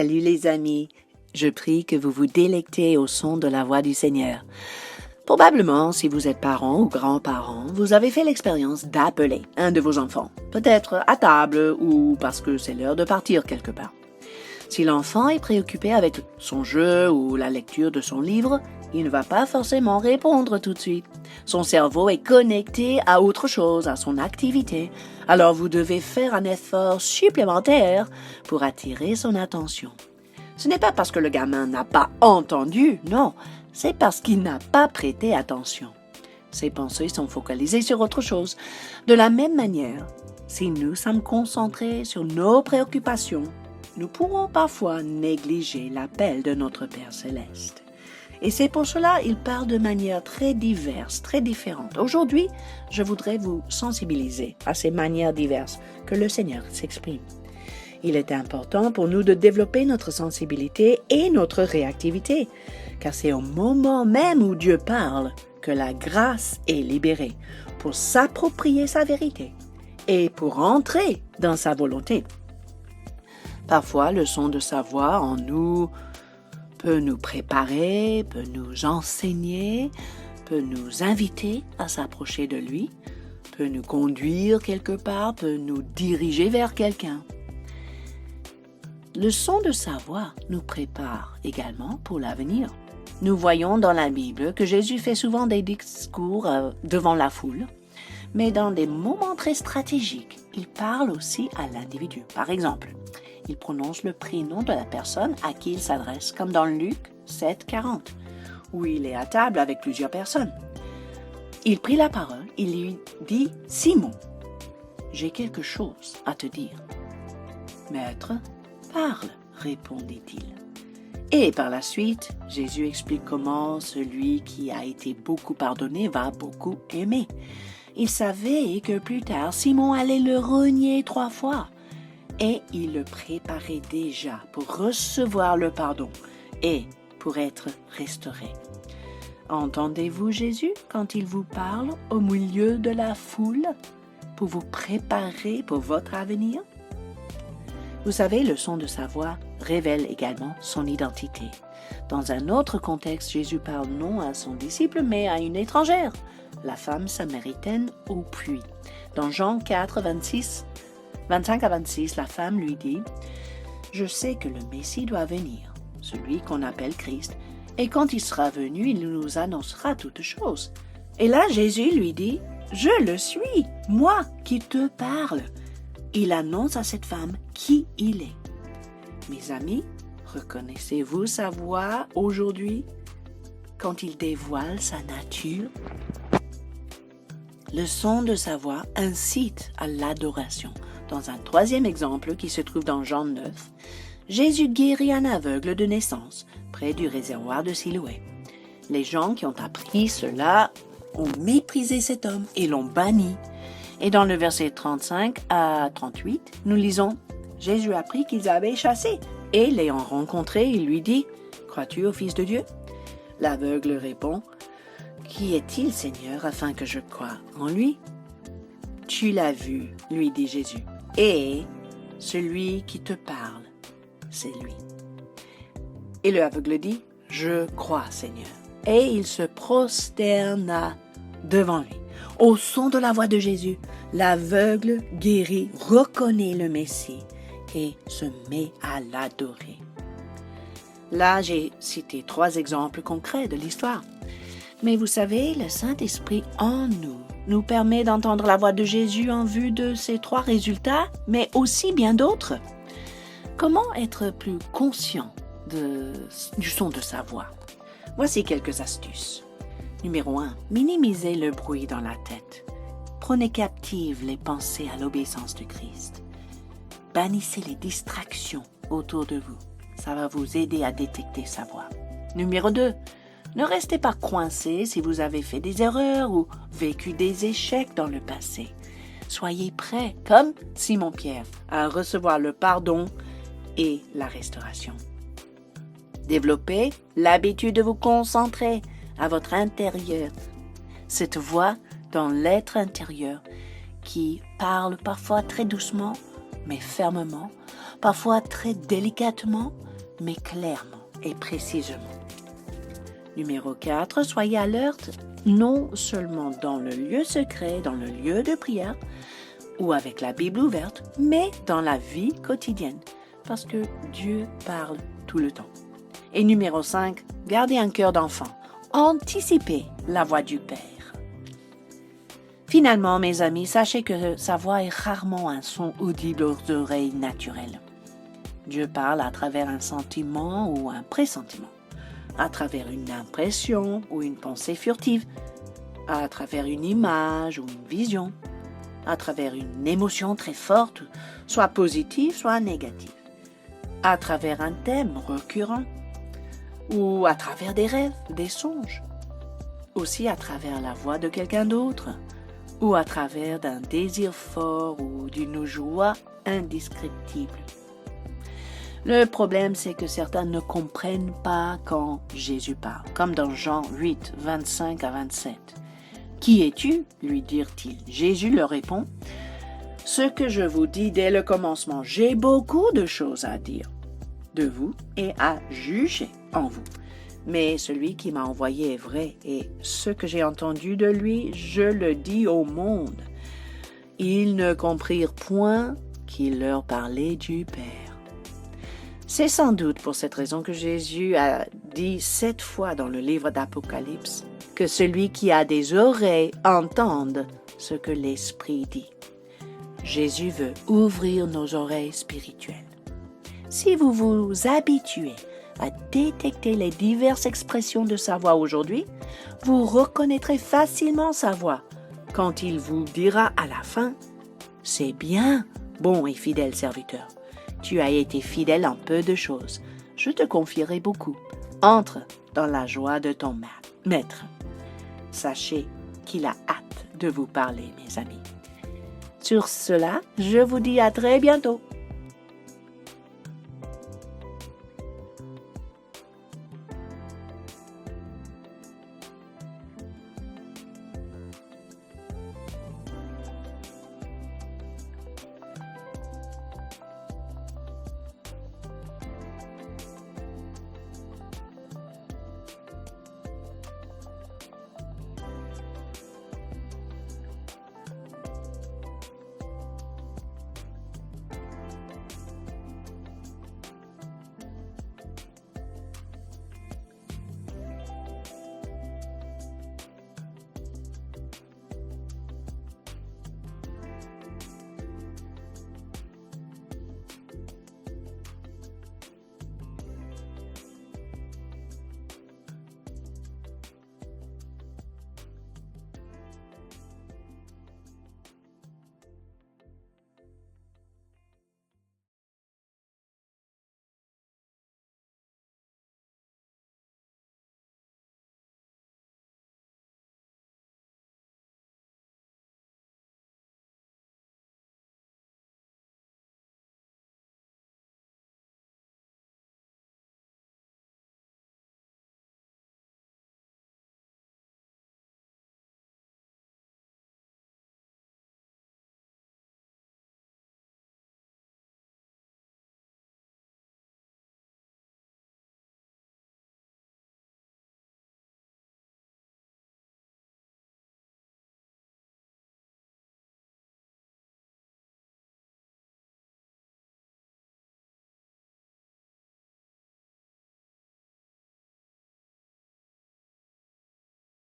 Salut les amis, je prie que vous vous délectez au son de la voix du Seigneur. Probablement, si vous êtes parent ou grand-parent, vous avez fait l'expérience d'appeler un de vos enfants, peut-être à table ou parce que c'est l'heure de partir quelque part. Si l'enfant est préoccupé avec son jeu ou la lecture de son livre, il ne va pas forcément répondre tout de suite. Son cerveau est connecté à autre chose, à son activité. Alors vous devez faire un effort supplémentaire pour attirer son attention. Ce n'est pas parce que le gamin n'a pas entendu, non, c'est parce qu'il n'a pas prêté attention. Ses pensées sont focalisées sur autre chose. De la même manière, si nous sommes concentrés sur nos préoccupations, nous pourrons parfois négliger l'appel de notre Père céleste. Et c'est pour cela qu'il parle de manière très diverse, très différente. Aujourd'hui, je voudrais vous sensibiliser à ces manières diverses que le Seigneur s'exprime. Il est important pour nous de développer notre sensibilité et notre réactivité, car c'est au moment même où Dieu parle que la grâce est libérée pour s'approprier sa vérité et pour entrer dans sa volonté. Parfois, le son de sa voix en nous peut nous préparer, peut nous enseigner, peut nous inviter à s'approcher de lui, peut nous conduire quelque part, peut nous diriger vers quelqu'un. Le son de sa voix nous prépare également pour l'avenir. Nous voyons dans la Bible que Jésus fait souvent des discours devant la foule, mais dans des moments très stratégiques, il parle aussi à l'individu. Par exemple, il prononce le prénom de la personne à qui il s'adresse, comme dans Luc 7,40, où il est à table avec plusieurs personnes. Il prit la parole, il lui dit « Simon, j'ai quelque chose à te dire. »« Maître, parle, répondit-il. » Et par la suite, Jésus explique comment celui qui a été beaucoup pardonné va beaucoup aimer. Il savait que plus tard, Simon allait le renier 3 fois. Et il le préparait déjà pour recevoir le pardon et pour être restauré. Entendez-vous Jésus quand il vous parle au milieu de la foule pour vous préparer pour votre avenir? Vous savez, le son de sa voix révèle également son identité. Dans un autre contexte, Jésus parle non à son disciple, mais à une étrangère, la femme samaritaine au puits. Dans Jean 4, 25 à 26, la femme lui dit « Je sais que le Messie doit venir, celui qu'on appelle Christ, et quand il sera venu, il nous annoncera toutes choses. » Et là, Jésus lui dit « Je le suis, moi qui te parle. » Il annonce à cette femme qui il est. Mes amis, reconnaissez-vous sa voix aujourd'hui quand il dévoile sa nature? Le son de sa voix incite à l'adoration. Dans un 3e exemple qui se trouve dans Jean 9, Jésus guérit un aveugle de naissance près du réservoir de Siloé. Les gens qui ont appris cela ont méprisé cet homme et l'ont banni. Et dans le verset 35 à 38, nous lisons « Jésus apprit qu'ils avaient chassé, et l'ayant rencontré, il lui dit « Crois-tu au Fils de Dieu ?» L'aveugle répond « Qui est-il, Seigneur, afin que je croie en lui ?» « Tu l'as vu, lui dit Jésus, et celui qui te parle, c'est lui. » Et le aveugle dit « Je crois, Seigneur. » Et il se prosterna devant lui. Au son de la voix de Jésus, l'aveugle guéri reconnaît le Messie et se met à l'adorer. Là, j'ai cité 3 exemples concrets de l'histoire. Mais vous savez, le Saint-Esprit en nous permet d'entendre la voix de Jésus en vue de ces 3 résultats, mais aussi bien d'autres. Comment être plus conscient du son de sa voix? Voici quelques astuces. Numéro 1. Minimisez le bruit dans la tête. Prenez captive les pensées à l'obéissance de Christ. Bannissez les distractions autour de vous. Ça va vous aider à détecter sa voix. Numéro 2. Ne restez pas coincé si vous avez fait des erreurs ou vécu des échecs dans le passé. Soyez prêts, comme Simon-Pierre, à recevoir le pardon et la restauration. Développez l'habitude de vous concentrer à votre intérieur. Cette voix dans l'être intérieur qui parle parfois très doucement, mais fermement, parfois très délicatement, mais clairement et précisément. Numéro 4, soyez alerte non seulement dans le lieu secret, dans le lieu de prière, ou avec la Bible ouverte, mais dans la vie quotidienne, parce que Dieu parle tout le temps. Et numéro 5, gardez un cœur d'enfant, anticipez la voix du Père. Finalement, mes amis, sachez que sa voix est rarement un son audible aux oreilles naturelles. Dieu parle à travers un sentiment ou un pressentiment, à travers une impression ou une pensée furtive, à travers une image ou une vision, à travers une émotion très forte, soit positive, soit négative, à travers un thème récurrent, ou à travers des rêves, des songes, aussi à travers la voix de quelqu'un d'autre, ou à travers d'un désir fort ou d'une joie indescriptible. Le problème, c'est que certains ne comprennent pas quand Jésus parle, comme dans Jean 8, 25 à 27. « Qui es-tu » lui dirent-ils. Jésus leur répond « Ce que je vous dis dès le commencement, j'ai beaucoup de choses à dire de vous et à juger en vous. Mais celui qui m'a envoyé est vrai, et ce que j'ai entendu de lui, je le dis au monde. Ils ne comprirent point qu'il leur parlait du Père. » C'est sans doute pour cette raison que Jésus a dit 7 fois dans le livre d'Apocalypse que celui qui a des oreilles entende ce que l'Esprit dit. Jésus veut ouvrir nos oreilles spirituelles. Si vous vous habituez à détecter les diverses expressions de sa voix aujourd'hui, vous reconnaîtrez facilement sa voix quand il vous dira à la fin « C'est bien, bon et fidèle serviteur. Tu as été fidèle en peu de choses. Je te confierai beaucoup. Entre dans la joie de ton maître. » Sachez qu'il a hâte de vous parler, mes amis. Sur cela, je vous dis à très bientôt.